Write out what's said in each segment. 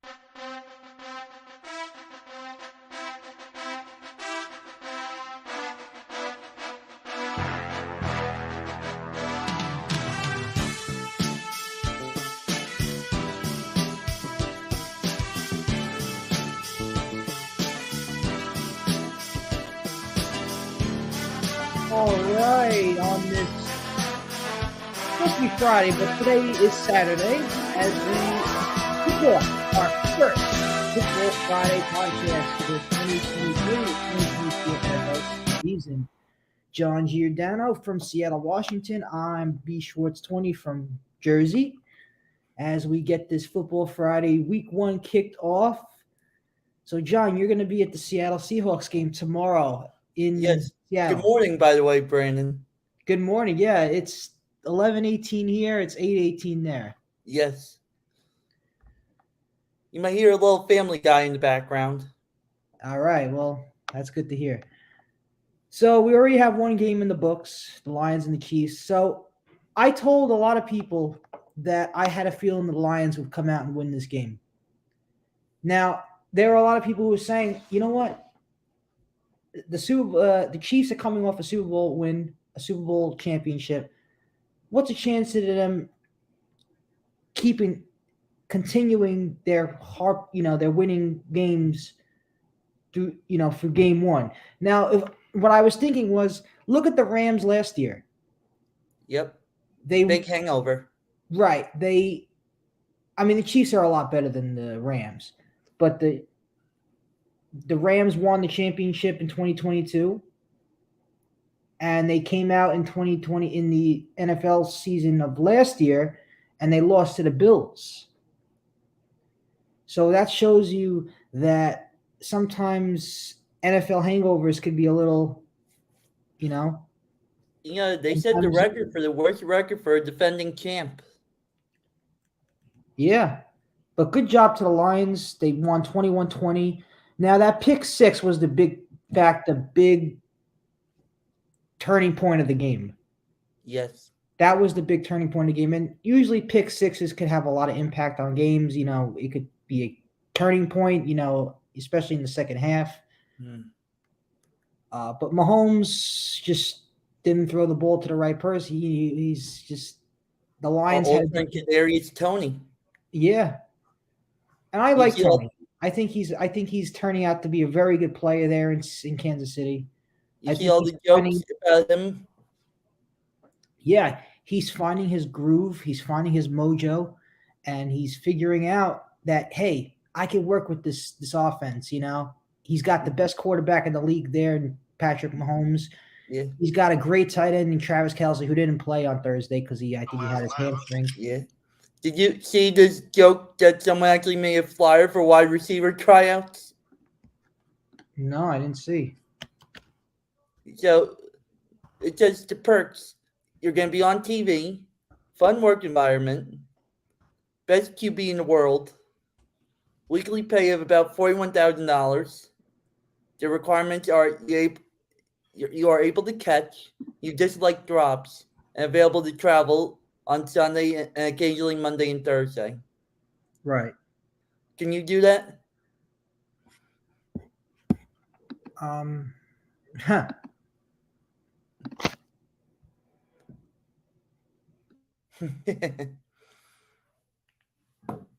All right, on this supposed to be Friday, but today is Saturday as we kick off our first Football Friday podcast for the 2023-2024 NFL season. John Giordano from Seattle, Washington. I'm B. Schwartz 20 from Jersey. As we get this Football Friday Week 1 kicked off. So, John, you're going to be at the Seattle Seahawks game tomorrow in Yes. Seattle. Good morning, by the way, Brandon. Good morning. Yeah, it's 11:18 here. It's 8:18 there. Yes. You might hear a little Family Guy in the background. All right. Well, that's good to hear. So we already have one game in the books, the Lions and the Chiefs. So I told a lot of people that I had a feeling the Lions would come out and win this game. Now, there are a lot of people who are saying, you know what? The Chiefs are coming off a Super Bowl win, a Super Bowl championship. What's a chance of them continuing their their winning games through for game one? Now, what I was thinking was, look at the Rams last year. Yep. Big hangover. Right. The Chiefs are a lot better than the Rams, but the Rams won the championship in 2022, and they came out in 2020 in the NFL season of last year, and they lost to the Bills. So that shows you that sometimes NFL hangovers could be a little, they set the record for the worst record for a defending champ. Yeah. But good job to the Lions. They won 21-20. Now, that pick six was the big turning point of the game. Yes. That was the big turning point of the game. And usually pick sixes could have a lot of impact on games. It could be a turning point, especially in the second half. But Mahomes just didn't throw the ball to the right person. He's just – the Lions had – Kadarius Toney. Yeah. And I like Toney. I think he's turning out to be a very good player there in Kansas City. You see all the jokes about him? Yeah, he's finding his groove. He's finding his mojo, and he's figuring out that, hey, I can work with this offense. He's got the best quarterback in the league there, in Patrick Mahomes. Yeah, he's got a great tight end in Travis Kelce, who didn't play on Thursday because I think he had his hamstring. Yeah. Did you see this joke that someone actually made a flyer for wide receiver tryouts? No, I didn't see. So, it's just the perks. You're going to be on TV, fun work environment, best QB in the world, weekly pay of about $41,000. The requirements are you are able to catch, you dislike drops, and available to travel on Sunday and occasionally Monday and Thursday. Right. Can you do that?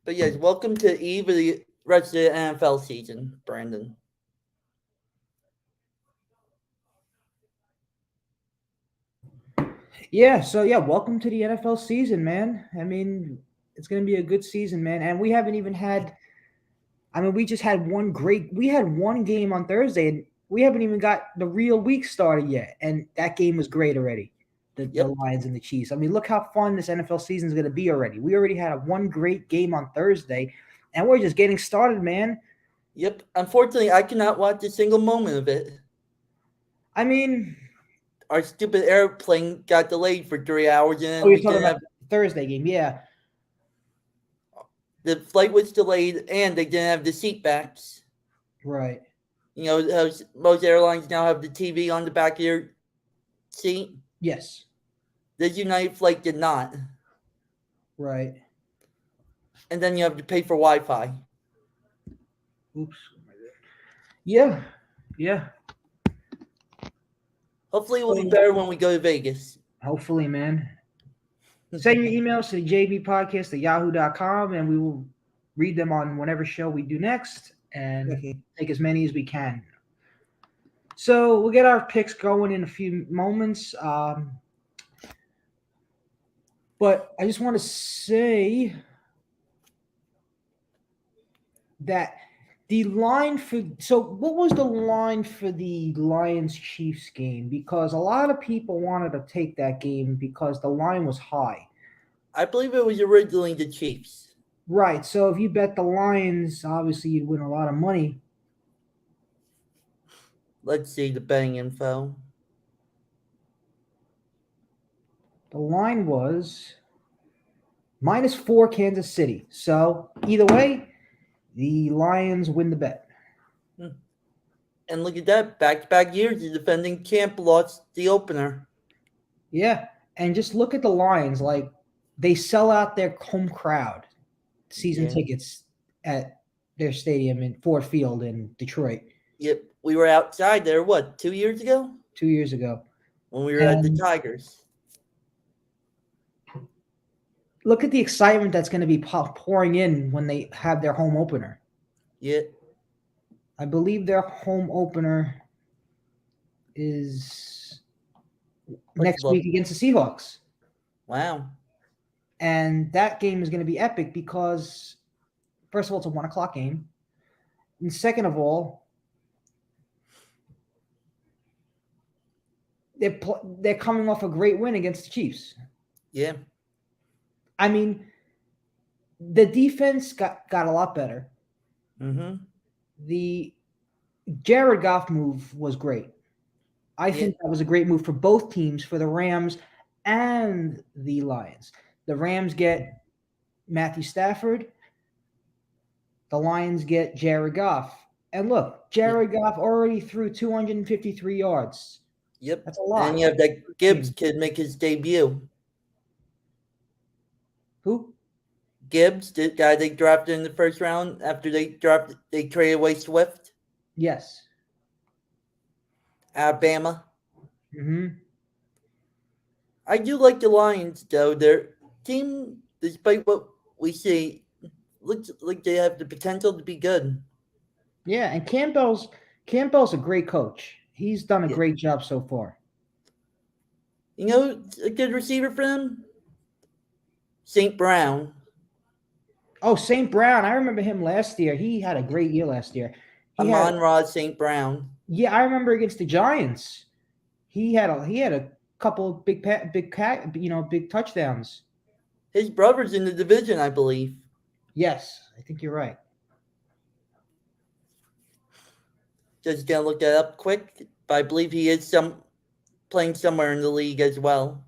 But yes, welcome to Eve of the rest of the NFL season, Brandon. Yeah, so welcome to the NFL season, man. It's going to be a good season, man. And we haven't even had we just had one game on Thursday, and we haven't even got the real week started yet. And that game was great already. The Lions and the Chiefs. Look how fun this NFL season is going to be already. We already had one great game on Thursday, and we're just getting started, man. Yep. Unfortunately, I cannot watch a single moment of it. Our stupid airplane got delayed for 3 hours. And you're talking about the Thursday game, yeah. The flight was delayed, and they didn't have the seat backs. Right. Most airlines now have the TV on the back of your seat. Yes. This United flight did not. Right. And then you have to pay for Wi-Fi. Oops. Yeah. Yeah. Hopefully, we'll be better when we go to Vegas. Hopefully, man. Send your emails to the jbpodcast@yahoo.com, and we will read them on whatever show we do next and take as many as we can. So we'll get our picks going in a few moments. But I just want to say that the line what was the line for the Lions Chiefs game? Because a lot of people wanted to take that game because the line was high. I believe it was originally the Chiefs. Right. So if you bet the Lions, obviously you'd win a lot of money. Let's see the betting info. The line was -4 Kansas City. So either way, the Lions win the bet. And look at that. Back-to-back years, the defending champ lost the opener. Yeah. And just look at the Lions. Like, they sell out their home crowd season tickets at their stadium in Ford Field in Detroit. Yep. We were outside there, 2 years ago? 2 years ago. When we were at the Tigers. Look at the excitement that's going to be pouring in when they have their home opener. Yeah. I believe their home opener is next week against the Seahawks. Wow. And that game is going to be epic because, first of all, it's a 1 o'clock game. And second of all, they're coming off a great win against the Chiefs. Yeah. I mean, the defense got a lot better. Mm-hmm. The Jared Goff move was great. I think that was a great move for both teams, for the Rams and the Lions. The Rams get Matthew Stafford. The Lions get Jared Goff. And look, Jared Goff already threw 253 yards. Yep. That's a lot. And you have that Gibbs kid make his debut. Who? Gibbs, the guy they drafted in the first round after they traded away Swift. Yes. Alabama. Mm-hmm. I do like the Lions, though. Their team, despite what we see, looks like they have the potential to be good. Yeah, and Campbell's a great coach. He's done a great job so far. You know, a good receiver for them? St. Brown. Oh, St. Brown. I remember him last year. He had a great year last year. Amon-Ra St. Brown. Yeah, I remember against the Giants. He had a couple of big touchdowns. His brother's in the division, I believe. Yes, I think you're right. Just gonna look that up quick, but I believe he is playing somewhere in the league as well.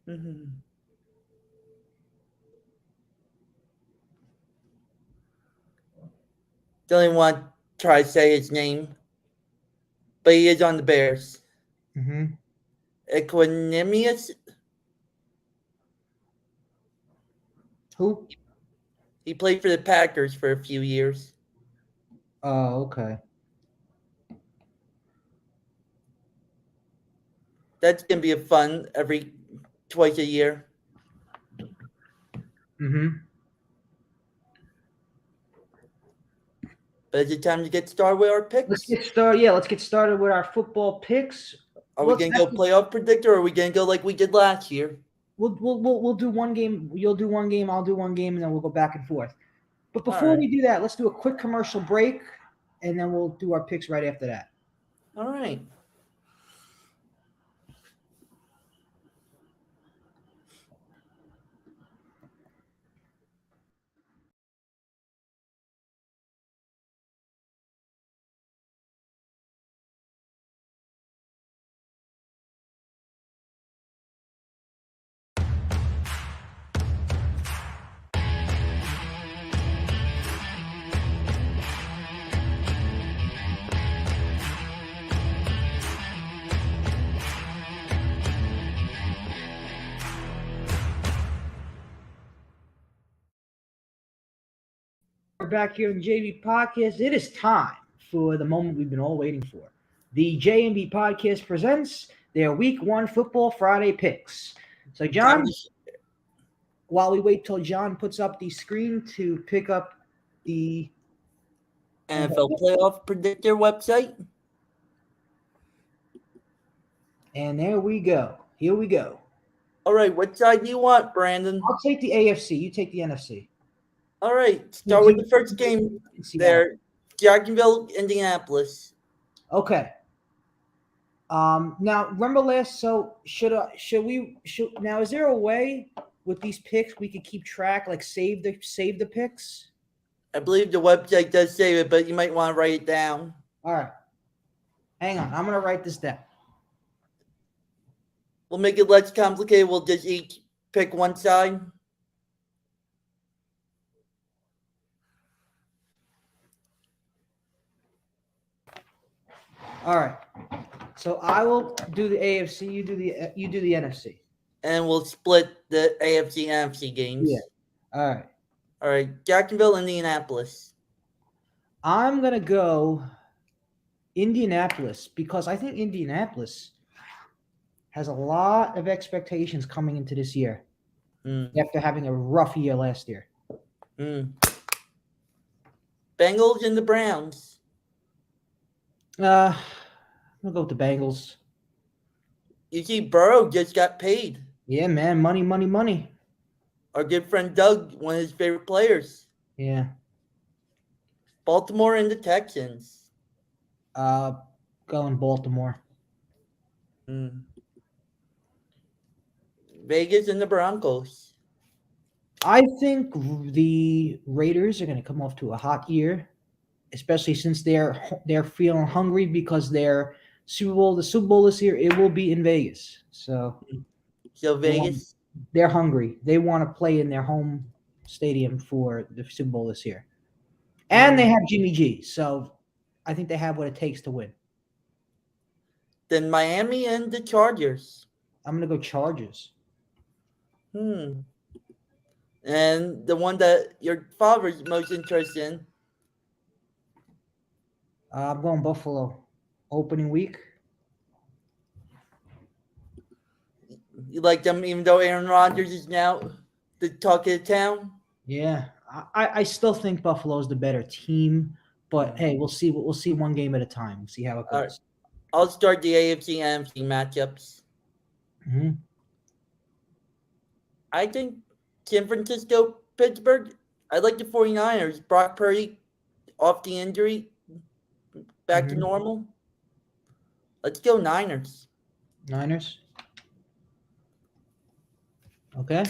Mm-hmm. Don't even want to try to say his name, but he is on the Bears. Mm-hmm. Equanimous. Who? He played for the Packers for a few years. Oh, okay. That's going to be a fun twice a year. Mm-hmm. But is it time to get started with our picks? Let's get started. Yeah, let's get started with our football picks. Are we going to go playoff predictor, or are we going to go like we did last year? We'll do one game. You'll do one game. I'll do one game, and then we'll go back and forth. But before we do that, let's do a quick commercial break, and then we'll do our picks right after that. All right. We're back here in JB Podcast. It is time for the moment we've been all waiting for. The JMB Podcast presents their Week 1 Football Friday picks. So, John, while we wait till John puts up the screen to pick up the NFL Playoff Predictor website. And there we go. Here we go. All right, what side do you want, Brandon? I'll take the AFC. You take the NFC. All right, start with the first game there. Jacksonville, Indianapolis. Okay. Now remember last. So should now? Is there a way with these picks we could keep track, like save the picks? I believe the website does save it, but you might want to write it down. All right. Hang on. I'm gonna write this down. We'll make it less complicated. We'll just each pick one side. All right. So I will do the AFC. You do the NFC. And we'll split the AFC and NFC games. Yeah. All right. All right. Jacksonville, Indianapolis. I'm gonna go Indianapolis because I think Indianapolis has a lot of expectations coming into this year after having a rough year last year. Bengals and the Browns. I'm gonna go with the Bengals. You see, Burrow just got paid. Yeah, man, money. Our good friend Doug, one of his favorite players. Yeah. Baltimore and the Texans. Going Baltimore. Vegas and the Broncos. I think the Raiders are going to come off to a hot year, especially since they're feeling hungry because the Super Bowl this year, it will be in Vegas. So Vegas, they're hungry. They want to play in their home stadium for the Super Bowl this year. And they have Jimmy G. So I think they have what it takes to win. Then Miami and the Chargers. I'm going to go Chargers. And the one that your father's most interested in. I'm going Buffalo. Opening week. You like them even though Aaron Rodgers is now the talk of the town? Yeah. I still think Buffalo's the better team. But, hey, we'll see. We'll see one game at a time. We'll see how it goes. Right. I'll start the AFC and NFC matchups. I think San Francisco, Pittsburgh, I like the 49ers. Brock Purdy off the injury, back to normal. Let's go Niners. Niners? Okay.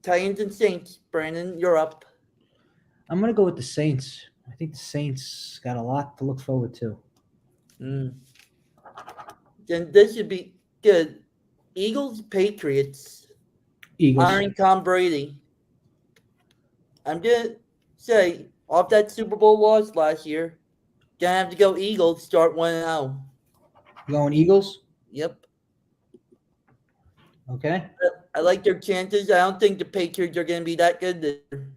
Titans and Saints. Brandon, you're up. I'm going to go with the Saints. I think the Saints got a lot to look forward to. Then this should be good. Eagles, Patriots. Eagles. Hiring Tom Brady. I'm going to say, off that Super Bowl loss last year, going to have to go Eagles, start 1-0. You going Eagles? Yep. Okay. I like their chances. I don't think the Patriots are going to be that good this year.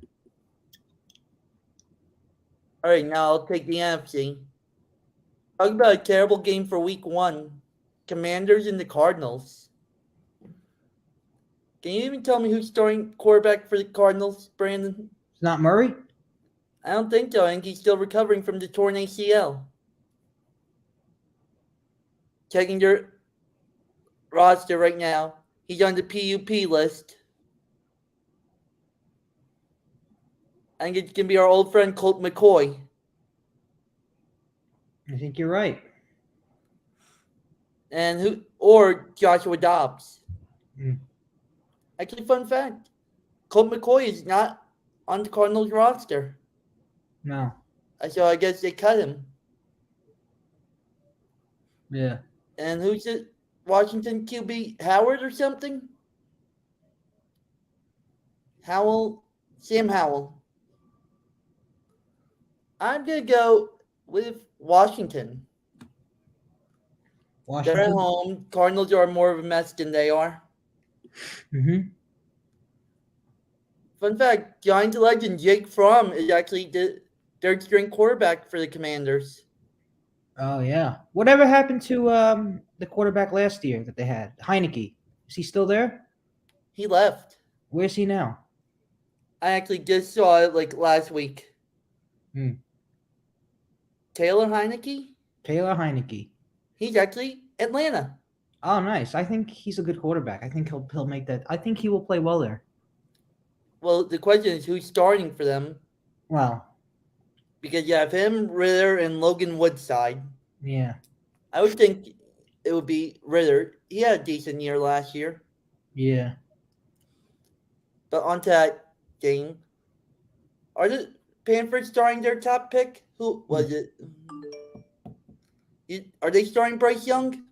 All right, now I'll take the NFC. Talk about a terrible game for Week 1. Commanders and the Cardinals. Can you even tell me who's starting quarterback for the Cardinals, Brandon? It's not Murray? I don't think so. I think he's still recovering from the torn ACL. Checking your roster right now. He's on the PUP list. I think it's going to be our old friend Colt McCoy. I think you're right. Or Joshua Dobbs. Actually, fun fact, Colt McCoy is not on the Cardinals roster. No. So I guess they cut him. Yeah. And who's it? Washington QB Howard or something? Sam Howell. I'm going to go with Washington. They're at home. Cardinals are more of a mess than they are. Fun fact: Giants legend Jake Fromm is actually the third-string quarterback for the Commanders. Oh yeah. Whatever happened to the quarterback last year that they had? Heineke. Is he still there? He left. Where's he now? I actually just saw it like last week. Taylor Heineke? Taylor Heineke. He's actually Atlanta. Oh, nice. I think he's a good quarterback. I think he'll make that. I think he will play well there. Well, the question is who's starting for them? Well, Because you have him, Ritter, and Logan Woodside. yeah. I would think it would be Ritter. He had a decent year last year. Yeah. But onto that game. Are the Panthers starting their top pick? Who was it? Are they starting Bryce Young?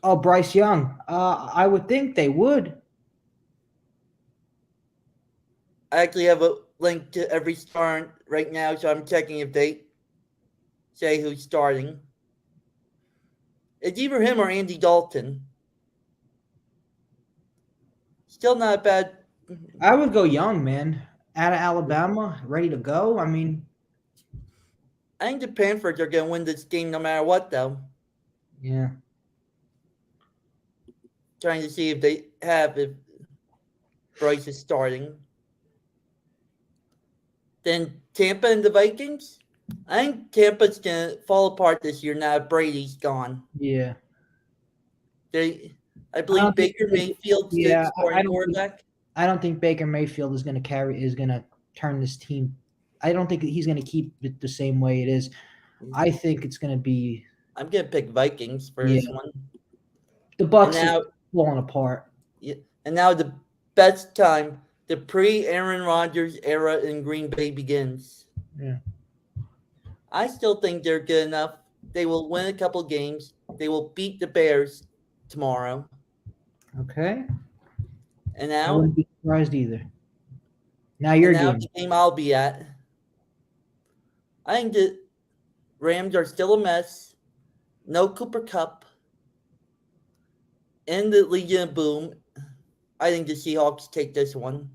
Oh, Bryce Young. I would think they would. I actually have a link to every start right now, so I'm checking if they say who's starting. It's either him or Andy Dalton. Still not bad. I would go Young, man. Out of Alabama, ready to go. I mean, I think the Panthers are going to win this game no matter what, though. yeah. Trying to see if they have if Bryce is starting. Then Tampa and the Vikings. I think Tampa's going to fall apart this year now that Brady's gone. Yeah. I believe Baker Mayfield's the starting quarterback. I don't think Baker Mayfield is going to turn this team. I don't think he's going to keep it the same way it is. I think it's going to be. I'm going to pick Vikings for this one. The Bucks are falling apart. Yeah, and now the best time, the pre-Aaron Rodgers era in Green Bay begins. Yeah. I still think they're good enough. They will win a couple games. They will beat the Bears tomorrow. Okay. And now I wouldn't be surprised either. Now your game. The game I'll be at. I think the Rams are still a mess. No Cooper Kupp. And the Legion of Boom. I think the Seahawks take this one.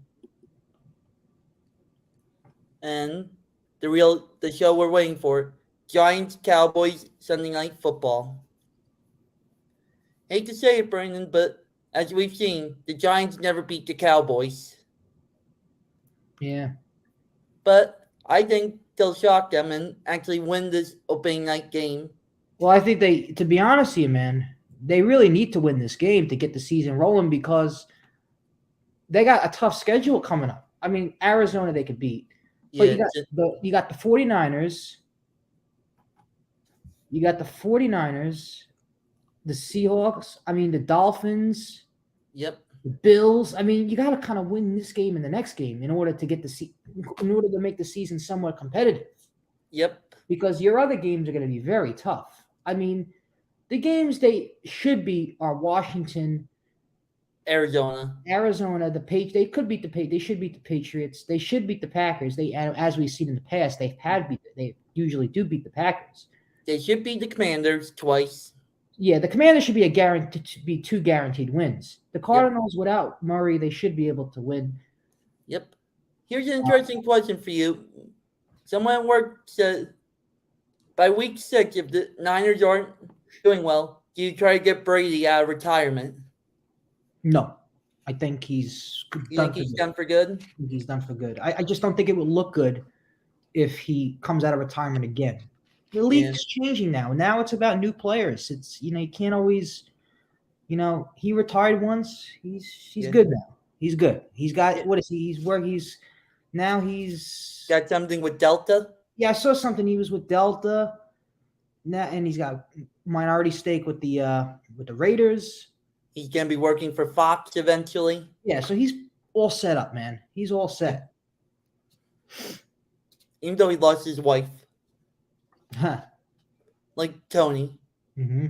And the show we're waiting for, Giants, Cowboys, Sunday Night Football. Hate to say it, Brandon, but as we've seen, the Giants never beat the Cowboys. Yeah. But I think they'll shock them and actually win this opening night game. Well, I think to be honest with you, man, they really need to win this game to get the season rolling because they got a tough schedule coming up. I mean, Arizona they could beat. But you got the 49ers. You got the 49ers, the Seahawks, the Dolphins. Yep. The Bills. I mean, you got to kind of win this game and the next game in order to make the season somewhat competitive. Yep. Because your other games are going to be very tough. I mean, the games they should be are Washington, Arizona, they could beat they should beat the Patriots. They should beat the Packers. As we've seen in the past, they usually do beat the Packers. They should beat the Commanders twice. Yeah, the Commanders should be two guaranteed wins. The Cardinals without Murray, they should be able to win. Yep. Here's an interesting question for you. Someone said by week 6, if the Niners aren't doing well, do you try to get Brady out of retirement? No, I think he's done for good? I think he's done for good. I just don't think it would look good if he comes out of retirement again. The league's changing now. Now it's about new players. It's you can't always, he retired once. He's good now. He's good. He's got what is he? He's got something with Delta. Yeah, I saw something. He was with Delta. Now, and he's got minority stake with the Raiders. He's going to be working for Fox eventually. Yeah, so he's all set up, man. He's all set. Even though he lost his wife. Huh. Like Tony. Mm-hmm.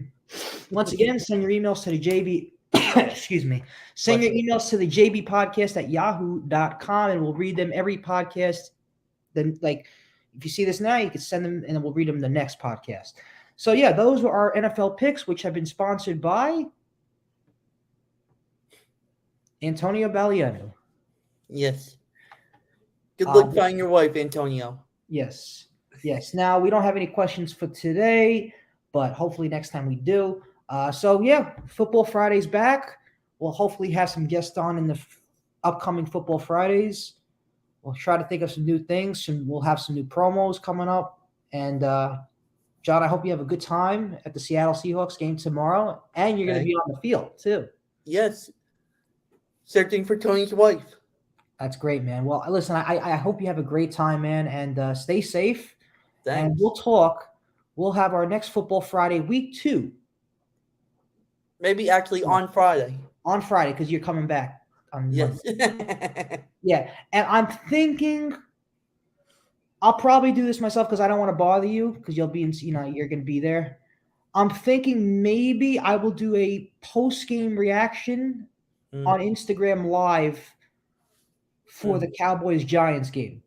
Once again, send your emails to the JB. Excuse me. Send your emails to the JB podcast at yahoo.com and we'll read them every podcast. Then, if you see this now, you can send them and we'll read them the next podcast. So, yeah, those were our NFL picks, which have been sponsored by Antonio Baliano. Yes. Good luck finding your wife, Antonio. Yes. Yes. Now, we don't have any questions for today, but hopefully next time we do. So, yeah, Football Friday's back. We'll hopefully have some guests on in the upcoming Football Fridays. We'll try to think of some new things, and we'll have some new promos coming up. And, John, I hope you have a good time at the Seattle Seahawks game tomorrow, and you're going to be on the field, too. Yes. Searching for Tony's wife. That's great, man. Well, listen, I hope you have a great time, man, and stay safe. Thanks. And we'll talk. We'll have our next Football Friday, week 2. Maybe actually on Friday. On Friday, because you're coming back. Yes. Yeah, and I'm thinking I'll probably do this myself because I don't want to bother you because you're going to be there. I'm thinking maybe I will do a post-game reaction on Instagram Live for the Cowboys-Giants game.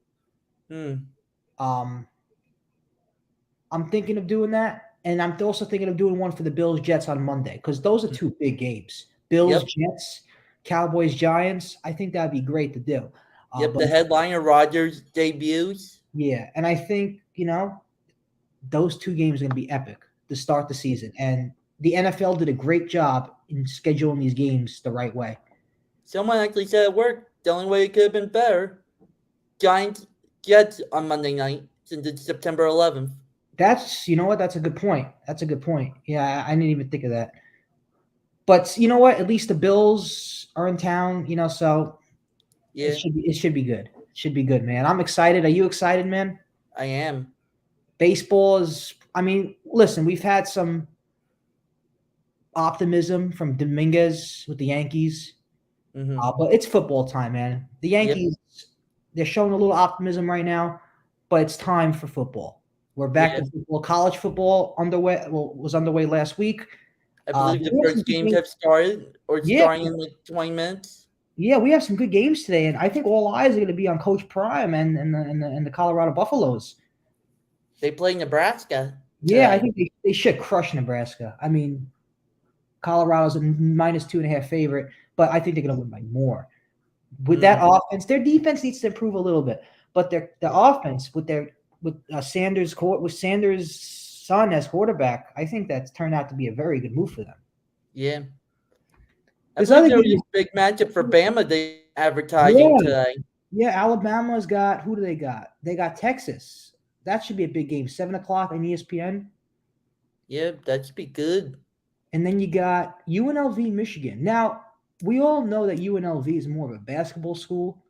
I'm thinking of doing that, and I'm also thinking of doing one for the Bills-Jets on Monday because those are 2 big games. Bills-Jets, Cowboys-Giants. I think that'd be great to do. The headliner Rodgers debuts. Yeah, and I think, those 2 games are going to be epic to start the season. And the NFL did a great job in scheduling these games the right way. Someone actually said it worked. The only way it could have been better. Giants-Jets on Monday night since it's September 11th. That's a good point. That's a good point. Yeah, I didn't even think of that. But you know what? At least the Bills are in town, so yeah. It should be good. It should be good, man. I'm excited. Are you excited, man? I am. Baseball is, listen, we've had some optimism from Dominguez with the Yankees. But it's football time, man. The Yankees, they're showing a little optimism right now, but it's time for football. We're back to football. College football was underway last week. I believe the first games have started or starting in like 20 minutes. Yeah, we have some good games today, and I think all eyes are going to be on Coach Prime and the Colorado Buffaloes. They play Nebraska. Yeah, I think they should crush Nebraska. Colorado's a -2.5 favorite, but I think they're going to win by more. With that offense, their defense needs to improve a little bit, but their offense with Sanders' son as quarterback, I think that's turned out to be a very good move for them. Yeah. There's there was a big matchup for Bama they advertising today. Yeah, Alabama's got – who do they got? They got Texas. That should be a big game, 7 o'clock on ESPN. Yeah, that should be good. And then you got UNLV, Michigan. Now, we all know that UNLV is more of a basketball school,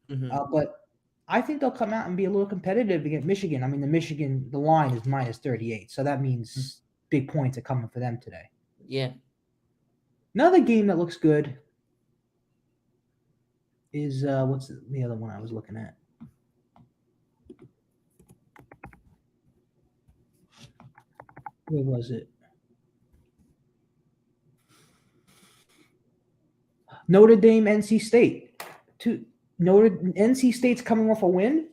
but I think they'll come out and be a little competitive against Michigan. The line is -38, so that means big points are coming for them today. Yeah. Another game that looks good is what's the other one I was looking at? Where was it? Notre Dame, NC State. NC State's coming off a win.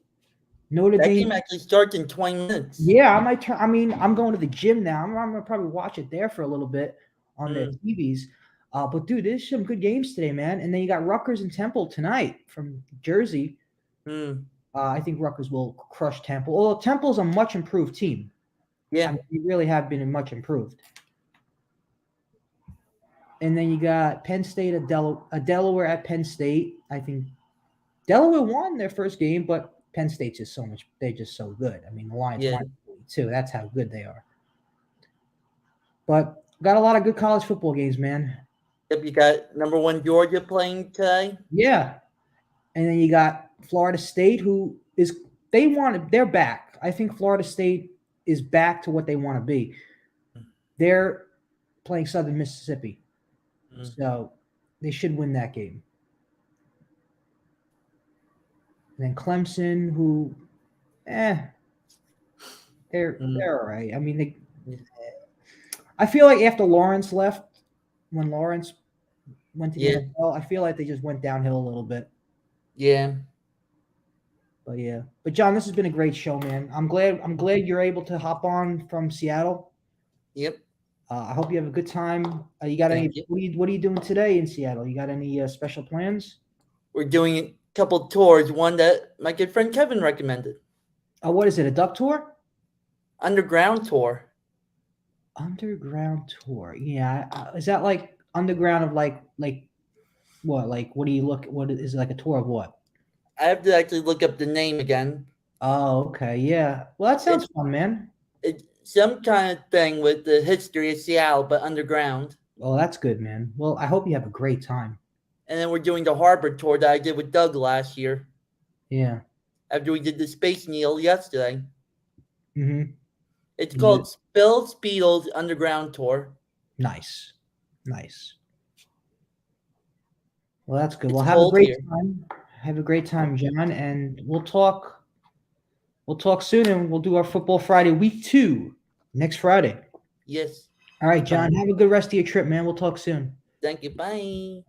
Notre Dame game actually starts in 20 minutes. Yeah, I might turn. I'm going to the gym now. I'm gonna probably watch it there for a little bit on their TVs. But dude, there's some good games today, man. And then you got Rutgers and Temple tonight from Jersey. I think Rutgers will crush Temple. Although Temple's a much improved team. Yeah, they really have been much improved. And then you got Penn State at Delaware at Penn State. I think Delaware won their first game, but Penn State's just they're just so good. the Lions won too. That's how good they are. But got a lot of good college football games, man. Yep, you got number 1 Georgia playing today. Yeah. And then you got Florida State, they're back. I think Florida State is back to what they want to be. They're playing Southern Mississippi. So they should win that game. And then Clemson, who, they're all right. I feel like after Lawrence left, when Lawrence went to the NFL, I feel like they just went downhill a little bit. Yeah. But John, this has been a great show, man. I'm glad you're able to hop on from Seattle. Yep. I hope you have a good time. You got what are you doing today in Seattle? You got any special plans? We're doing couple tours. One that my good friend Kevin recommended. Oh, what is it? A duck tour? Underground tour. Underground tour. Yeah. Is that like underground of like what? Like what do you look? What is it, like a tour of what? I have to actually look up the name again. Oh, okay. Yeah. Well, that sounds fun, man. It's some kind of thing with the history of Seattle, but underground. Oh, that's good, man. Well, I hope you have a great time. And then we're doing the harbor tour that I did with Doug last year. Yeah. After we did the Space Needle yesterday. Mm-hmm. It's called Spill Speedle's Underground Tour. Nice. Nice. Well, that's good. It's Well, have a cold great here. time. Have a great time, John, and we'll talk soon, and we'll do our Football Friday week 2 next Friday. Yes. All right, John, have a good rest of your trip, man. We'll talk soon. Thank you. Bye.